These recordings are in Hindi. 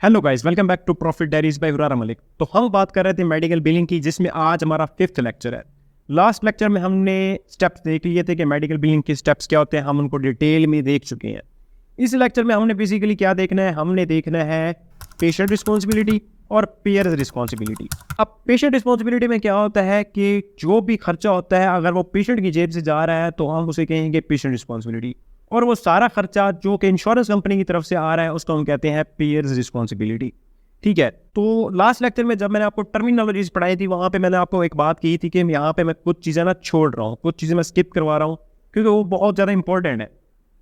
Hello guys, welcome back to profit diaries by Huraira Malik. तो हम बात कर रहे थे मेडिकल बिलिंग की, जिसमें आज हमारा 5th लेक्चर है। लास्ट लेक्चर में हमने स्टेप्स देख लिए थे कि मेडिकल बिलिंग के स्टेप्स क्या होते हैं, हम उनको डिटेल में देख चुके हैं। इस लेक्चर में हमने बेसिकली क्या देखना है, हमने देखना है पेशेंट रिस्पॉन्सिबिलिटी और पेयर रिस्पॉन्सिबिलिटी। अब पेशेंट रिस्पॉन्सिबिलिटी में क्या होता है कि जो भी खर्चा होता है अगर वो पेशेंट की जेब से जा रहा है तो हम उसे कहेंगे पेशेंट रिस्पॉन्सिबिलिटी, और वो सारा खर्चा जो कि इंश्योरेंस कंपनी की तरफ से आ रहा है उसको हम कहते हैं पेयर्स रिस्पॉन्सिबिलिटी। ठीक है, तो लास्ट लेक्चर में जब मैंने आपको टर्मिनोलॉजीज पढ़ाई थी वहां पे मैंने आपको एक बात की थी कि यहाँ पे मैं कुछ चीज़ें ना छोड़ रहा हूँ, कुछ चीज़ें मैं स्किप करवा रहा हूँ क्योंकि वो बहुत ज़्यादा इंपॉर्टेंट है,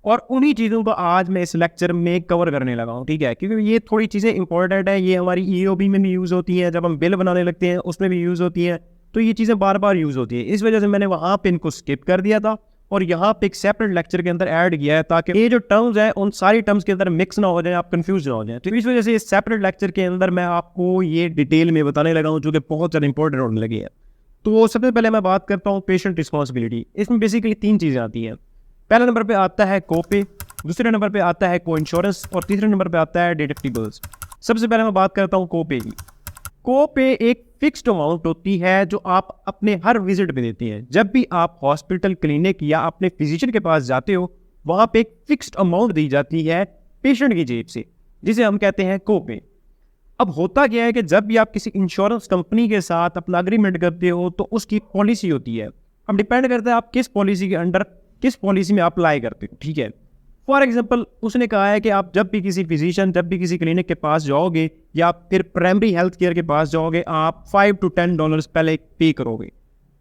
और उन्हीं चीज़ों को आज मैं इस लेक्चर में कवर करने लगा हूँ। ठीक है, क्योंकि ये थोड़ी चीज़ें इंपॉर्टेंट है, ये हमारी ईओबी में भी यूज़ होती है, जब हम बिल बनाने लगते हैं उसमें भी यूज़ होती है, तो ये चीज़ें बार बार यूज़ होती है। इस वजह से मैंने वहाँ पे इनको स्किप कर दिया था और यहाँ पे एक सेपरेट लेक्चर के अंदर ऐड किया है ताकि ये जो टर्म्स हैं उन सारी टर्म्स के अंदर मिक्स ना हो जाए, आप कंफ्यूज ना हो जाए। तो इस वजह से इस सेपरेट लेक्चर के अंदर मैं आपको ये डिटेल में बताने लगा हूँ जो कि बहुत ज़्यादा इंपॉर्टेंट होने लगी है। तो सबसे पहले मैं बात करता हूँ पेशेंट रिस्पॉन्सिबिलिटी। इसमें बेसिकली 3 चीज़ें आती हैं। पहले नंबर पर आता है कोपे, दूसरे नंबर पर आता है को इंश्योरेंस और तीसरे नंबर पर आता है डिडक्टिबल्स। सबसे पहले मैं बात करता हूँ कोपे की। कोपे एक फिक्स्ड अमाउंट होती है जो आप अपने हर विजिट में देती हैं। जब भी आप हॉस्पिटल, क्लिनिक या अपने फिजिशियन के पास जाते हो वहां पे एक फिक्स्ड अमाउंट दी जाती है पेशेंट की जेब से, जिसे हम कहते हैं कोपे। अब होता क्या है कि जब भी आप किसी इंश्योरेंस कंपनी के साथ अपना अग्रीमेंट करते हो तो उसकी पॉलिसी होती है। अब डिपेंड करता है आप किस पॉलिसी के अंडर, किस पॉलिसी में अप्लाई करते हो। ठीक है, फॉर एग्जाम्पल उसने कहा है कि आप जब भी किसी फिजिशियन, जब भी किसी क्लिनिक के पास जाओगे या फिर प्राइमरी हेल्थ केयर के पास जाओगे, आप $5 to $10 पहले पे करोगे।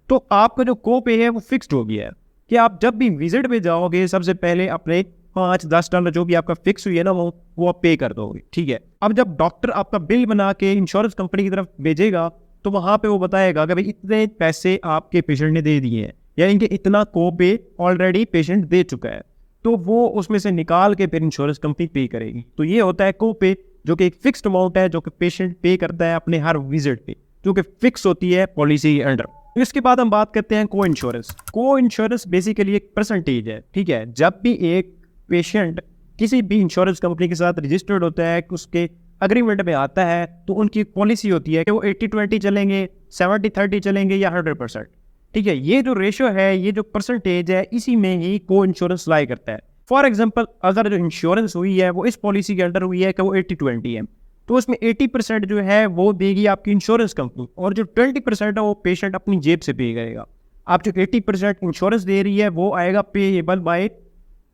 तो आपका जो को पे है वो फिक्स्ड हो गया है कि आप जब भी विजिट पे जाओगे सबसे पहले अपने $5-10 जो भी आपका फिक्स हुई है ना वो आप पे कर दोगे। ठीक है, अब जब डॉक्टर आपका बिल बना के इंश्योरेंस कंपनी की तरफ भेजेगा तो वहां पे वो बताएगा कि भाई इतने पैसे आपके पेशेंट ने दे दिए हैं, यानी कि इतना को पे ऑलरेडी पेशेंट दे चुका है, तो वो उसमें से निकाल के फिर इंश्योरेंस कंपनी पे करेगी। तो ये होता है को पे, जो कि एक फिक्स्ड अमाउंट है जो कि पेशेंट पे करता है अपने हर विजिट पे, जो कि फिक्स होती है पॉलिसी के अंडर। इसके बाद हम बात करते हैं को इंश्योरेंस। को इंश्योरेंस बेसिकली एक परसेंटेज है। ठीक है, जब भी एक पेशेंट किसी भी इंश्योरेंस कंपनी के साथ रजिस्टर्ड होता है, उसके अग्रीमेंट में आता है, तो उनकी पॉलिसी होती है कि वो 80-20 चलेंगे, 70-30 चलेंगे या 100%। ठीक है, ये जो रेशो है, ये जो परसेंटेज है, इसी में ही को इंश्योरेंस लाई करता है। फॉर एग्जांपल अगर जो इंश्योरेंस हुई है वो इस पॉलिसी के अंडर हुई है कि वो 80-20 है, तो उसमें 80% जो है वो देगी आपकी इंश्योरेंस कंपनी, और जो 20% है वो पेशेंट अपनी जेब से पे करेगा। आप जो 80% इंश्योरेंस दे रही है वो आएगा पेएबल बाय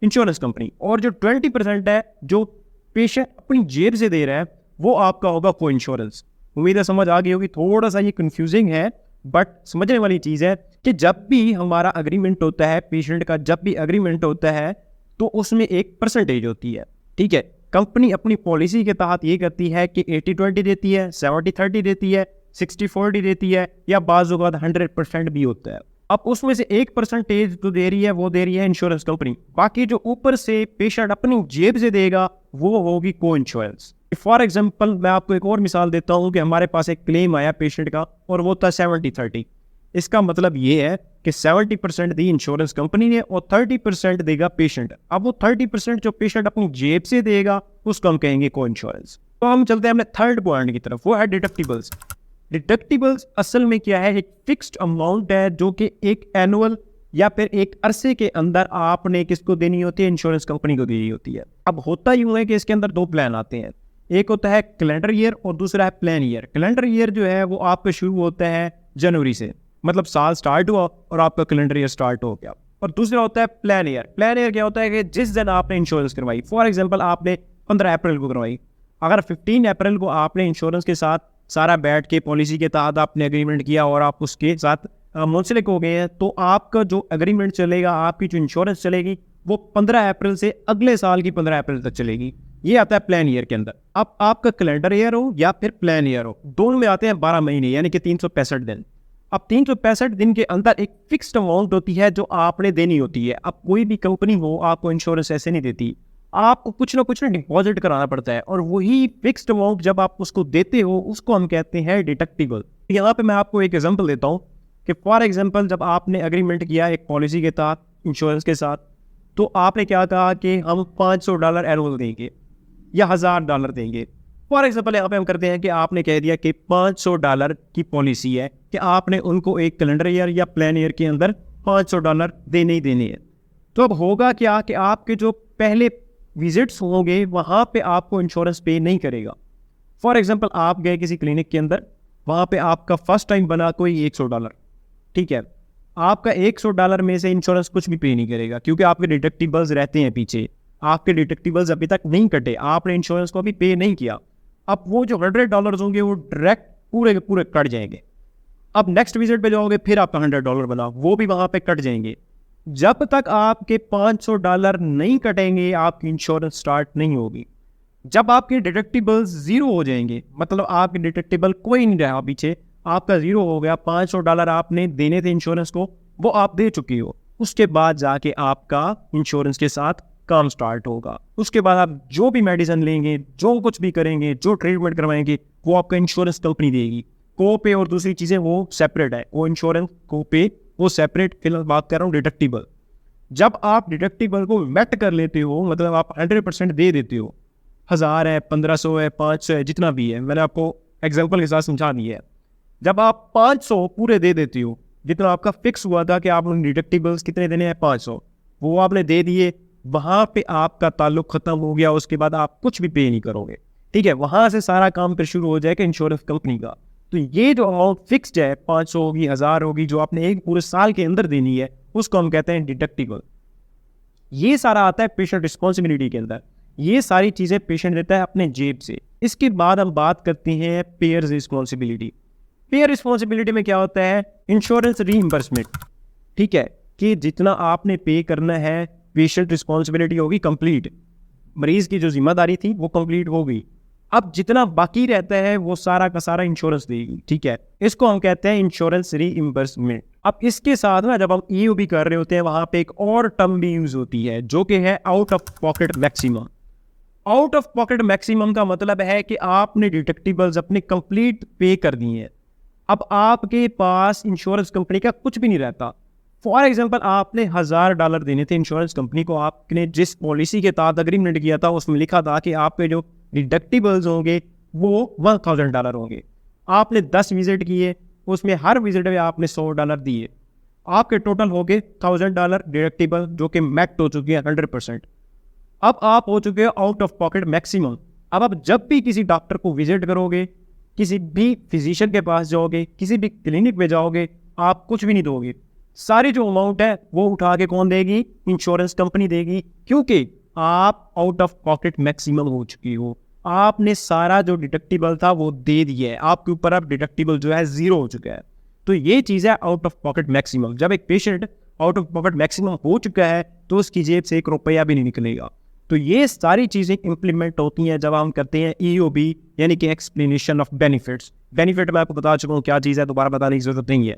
इंश्योरेंस कंपनी, और जो 20% है जो पेशेंट अपनी जेब से दे रहा है वो आपका होगा को इंश्योरेंस। उम्मीद है समझ आ गई होगी। थोड़ा सा ये कंफ्यूजिंग है बट समझने वाली चीज़ है कि जब भी हमारा अग्रीमेंट होता है, पेशेंट का जब भी अग्रीमेंट होता है तो उसमें एक परसेंटेज होती है। ठीक है, कंपनी अपनी पॉलिसी के तहत ये करती है कि 80-20 देती है, 70-30 देती है, 60-40 देती है, या बाज़ औक़ात 100% भी होता है। अब उसमें से एक परसेंटेज जो दे रही है वो दे रही है इंश्योरेंस कंपनी, बाकी जो ऊपर से पेशेंट अपनी जेब से देगा वो होगी को इंश्योरेंस। फॉर एग्जाम्पल मैं आपको एक और मिसाल देता हूँ कि हमारे पास एक क्लेम आया पेशेंट का और वो था 70-30। इसका मतलब ये है कि 70% दी इंश्योरेंस कंपनी ने और 30% देगा पेशेंट। अब वो 30% जो पेशेंट अपनी जेब से देगा उसको हम कहेंगे को इंश्योरेंस। तो हम चलते हैं अपने थर्ड पॉइंट की तरफ, वो है डिडक्टिबल्स। डिडक्टिबल्स असल में क्या है, एक फिक्स्ड अमाउंट है जो कि एक एनुअल या फिर एक अरसे के अंदर आपने किसको देनी होती है, इंश्योरेंस कंपनी को देनी होती है। अब होता यूं है कि इसके अंदर 2 प्लान आते हैं, एक होता है कैलेंडर ईयर और दूसरा है प्लान ईयर। कैलेंडर ईयर जो है वो आपका शुरू होता है जनवरी से, मतलब साल स्टार्ट हुआ और आपका कैलेंडर ईयर स्टार्ट हो गया। और दूसरा होता है प्लान ईयर। प्लान ईयर क्या होता है कि जिस दिन आपने इंश्योरेंस करवाई, फॉर एग्जांपल आपने 15 अप्रैल को करवाई, अगर 15 अप्रैल को आपने इंश्योरेंस के साथ सारा बैठ के पॉलिसी के तहत आपने एग्रीमेंट किया और आप उसके साथ मुंसलिक हो गए हैं, तो आपका जो एग्रीमेंट चलेगा, आपकी जो इंश्योरेंस चलेगी वो 15 अप्रैल से अगले साल की 15 अप्रैल तक चलेगी। ये आता है प्लान ईयर के अंदर। अब आपका कैलेंडर ईयर हो या फिर प्लान ईयर हो, दोनों में आते हैं 12 महीने यानी कि 365 दिन। अब 365 दिन के अंदर एक फिक्स्ड अमाउंट होती है जो आपने देनी होती है। अब कोई भी कंपनी हो आपको इंश्योरेंस ऐसे नहीं देती, आपको कुछ ना डिपॉजिट कराना पड़ता है, और वही फिक्स्ड अमाउंट जब आप उसको देते हो उसको हम कहते हैं डिडक्टिबल। यहाँ पे मैं आपको एक एग्जांपल देता हूँ कि फॉर एग्जांपल जब आपने एग्रीमेंट किया एक पॉलिसी के तहत इंश्योरेंस के साथ, तो आपने क्या कहा कि हम $500 एनुअल देंगे या $1000 देंगे। फॉर एग्जाम्पल यहाँ पे हम करते हैं कि आपने कह दिया कि $500 की पॉलिसी है कि आपने उनको एक कैलेंडर ईयर या प्लान ईयर के अंदर $500 देने ही देने हैं। तो अब होगा क्या कि आपके जो पहले विजिट्स होंगे वहाँ पे आपको इंश्योरेंस पे नहीं करेगा। फॉर एग्जांपल आप गए किसी क्लिनिक के अंदर, वहाँ पे आपका फर्स्ट टाइम बना कोई $100, ठीक है, आपका $100 में से इंश्योरेंस कुछ भी पे नहीं करेगा क्योंकि आपके डिडक्टिबल्स रहते हैं पीछे, आपके डिडक्टिबल्स अभी तक नहीं कटे, आपने इंश्योरेंस को अभी पे नहीं किया। अब वो जो $100 होंगे वो डायरेक्ट पूरे के पूरे कट जाएंगे। अब नेक्स्ट विजिट पे जाओगे फिर आपका $100 बना, वो भी वहाँ पे कट जाएंगे। जब तक आपके $500 नहीं कटेंगे आपकी इंश्योरेंस स्टार्ट नहीं होगी। जब आपके डिडक्टिबल्स जीरो हो जाएंगे, मतलब आपके डिडक्टिबल कोई नहीं रहा पीछे, आपका जीरो हो गया, $500 आपने देने थे इंश्योरेंस को, वो आप दे चुकी हो, उसके बाद जाके आपका इंश्योरेंस के साथ काम स्टार्ट होगा। उसके बाद आप जो भी मेडिसिन लेंगे, जो कुछ भी करेंगे, जो ट्रीटमेंट करवाएंगे, वो आपका इंश्योरेंस कंपनी देगी। को-पे और दूसरी चीज़ें वो सेपरेट है, वो इंश्योरेंस को-पे वो सेपरेट। फिलहाल बात कर रहा हूँ डिडक्टिबल। जब आप डिडक्टिबल को मेट कर लेते हो, मतलब आप 100% दे देते हो, 1000 है, 1500 है, 500 है, जितना भी है, मैंने आपको एग्जाम्पल के साथ समझा दिया है। जब आप 500 पूरे दे देते हो, जितना आपका फिक्स हुआ था कि आप डिडक्टिबल्स कितने देने हैं 500, वो आपने दे दिए, वहाँ पे आपका ताल्लुक खत्म हो गया। उसके बाद आप कुछ भी पे नहीं करोगे, ठीक है। वहाँ से सारा काम फिर शुरू हो जाएगा इंश्योरेंस कंपनी का। तो ये जो अमाउंट फिक्स्ड है, 500 होगी, 1000 होगी, जो आपने एक पूरे साल के अंदर देनी है, उसको हम कहते हैं डिडक्टिबल। ये सारा आता है पेशेंट रिस्पॉन्सिबिलिटी के अंदर। ये सारी चीज़ें पेशेंट देता है अपने जेब से। इसके बाद हम बात करते हैं पेयर्स रिस्पॉन्सिबिलिटी। पेयर रिस्पॉन्सिबिलिटी में क्या होता है? इंश्योरेंस रीइंबर्समेंट, ठीक है, कि जितना आपने पे करना है, पेशेंट रिस्पॉन्सिबिलिटी होगी कंप्लीट, मरीज की जो जिम्मेदारी थी वो कंप्लीट हो गई। अब जितना बाकी रहता है वो सारा का सारा इंश्योरेंस देगी, ठीक है। इसको हम कहते हैं इंश्योरेंस रीइंबर्समेंट। अब इसके साथ ना जब हम ईओबी कर रहे होते हैं, वहां पे एक और टर्म भी यूज होती है जो कि है out of pocket maximum. Out of pocket maximum का मतलब है कि आपने डिडक्टिबल्स अपने कंप्लीट पे कर दिए हैं, अब आपके पास इंश्योरेंस कंपनी का कुछ भी नहीं रहता। फॉर एग्जाम्पल आपने $1000 देने थे इंश्योरेंस कंपनी को, आपने जिस पॉलिसी के तहत अग्रीमेंट किया था उसमें लिखा था कि आपके जो डिडक्टिबल्स होंगे वो $1000 होंगे। आपने 10 विजिट किए, उसमें हर विजिट में आपने $100 दिए, आपके टोटल हो गए $1000 डिडक्टिबल, जो कि मैक्स हो चुकी है 100%। अब आप हो चुके हो आउट ऑफ पॉकेट मैक्सिमम। अब आप जब भी किसी डॉक्टर को विजिट करोगे, किसी भी फिजिशियन के पास जाओगे, किसी भी क्लिनिक में जाओगे, आप कुछ भी नहीं दोगे। सारी जो अमाउंट है वो उठा के कौन देगी? इंश्योरेंस कंपनी देगी, क्योंकि आप आउट ऑफ पॉकेट मैक्सिमम हो चुकी हो। आपने सारा जो डिडक्टिबल था वो दे दिया है, आपके ऊपर अब डिडक्टिबल जो है जीरो हो चुका है। तो ये चीज़ है आउट ऑफ पॉकेट मैक्सिमम। जब एक patient out of pocket maximum हो चुका है तो उसकी जेब से ₹1 भी नहीं निकलेगा। तो ये सारी चीज़ें इंप्लीमेंट होती हैं जब हम करते हैं ईओबी, यानी कि एक्सप्लेनेशन ऑफ बेनिफिट्स। बेनिफिट मैं आपको बता चुका हूँ क्या चीज़ है, दोबारा बताने की जरूरत नहीं है।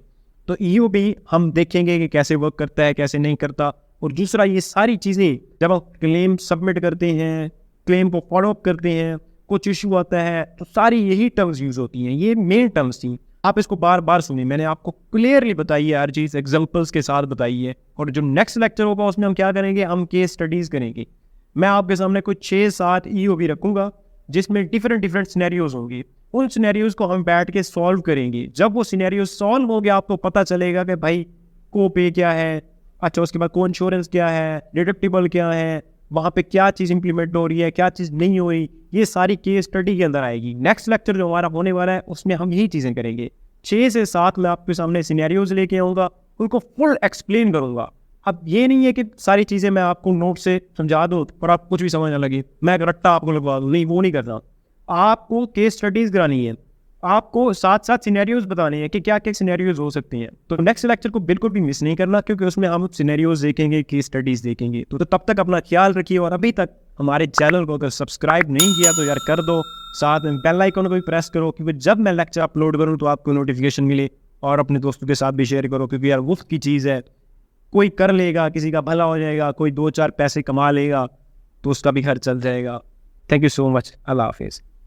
तो ईओबी हम देखेंगे कि कैसे वर्क करता है, कैसे नहीं करता। और दूसरा, ये सारी चीज़ें जब हम क्लेम सबमिट करते हैं, क्लेम को फॉलोअप करते हैं, कुछ इशू आता है, तो सारी यही टर्म्स यूज होती हैं। ये मेन टर्म्स थी, आप इसको बार बार सुनिए, मैंने आपको क्लियरली बताई है, हर चीज़ एग्जाम्पल्स के साथ बताई है। और जो नेक्स्ट लेक्चर होगा उसमें हम क्या करेंगे? हम केस स्टडीज़ करेंगे। मैं आपके सामने कुछ 6-7 ईओबी रखूंगा जिसमें डिफरेंट सिनेरियोज होंगे। उन सिनेरियोज को हम बैठ के सॉल्व करेंगे। जब वो सिनेरियो सॉल्व हो गया आपको पता चलेगा कि भाई को पे क्या है, अच्छा उसके बाद को इंश्योरेंस क्या है, डिडक्टिबल क्या है, वहाँ पे क्या चीज़ इंप्लीमेंट हो रही है, क्या चीज़ नहीं हो रही, ये सारी केस स्टडी के अंदर आएगी। नेक्स्ट लेक्चर जो हमारा होने वाला है उसमें हम यही चीज़ें करेंगे। 6 से 7 मैं आपके सामने सिनेरियोज लेके आऊँगा, उनको फुल एक्सप्लेन करूँगा। अब ये नहीं है कि सारी चीज़ें मैं आपको नोट से समझा दूँ और आप कुछ भी समझने लगे, मैं रट्टा आपको लगवा दूँ, नहीं, वो नहीं करना। आपको केस स्टडीज़ करानी है, आपको साथ साथ सिनेरियोज बताने हैं कि क्या क्या सिनेरियोज हो सकती हैं। तो नेक्स्ट लेक्चर को बिल्कुल भी मिस नहीं करना, क्योंकि उसमें हम सिनेरियोज देखेंगे, केस स्टडीज़ देखेंगे। तो तब तक अपना ख्याल रखिए, और अभी तक हमारे चैनल को अगर सब्सक्राइब नहीं किया तो यार कर दो, साथ में बेल आइकन को भी प्रेस करो, क्योंकि जब मैं लेक्चर अपलोड करूँ तो आपको नोटिफिकेशन मिले। और अपने दोस्तों के साथ भी शेयर करो, क्योंकि यार मुफ्त की चीज़ है, कोई कर लेगा, किसी का भला हो जाएगा, कोई 2-4 पैसे कमा लेगा तो उसका भी घर चल जाएगा। Thank you so much. अल्लाह हाफिज़।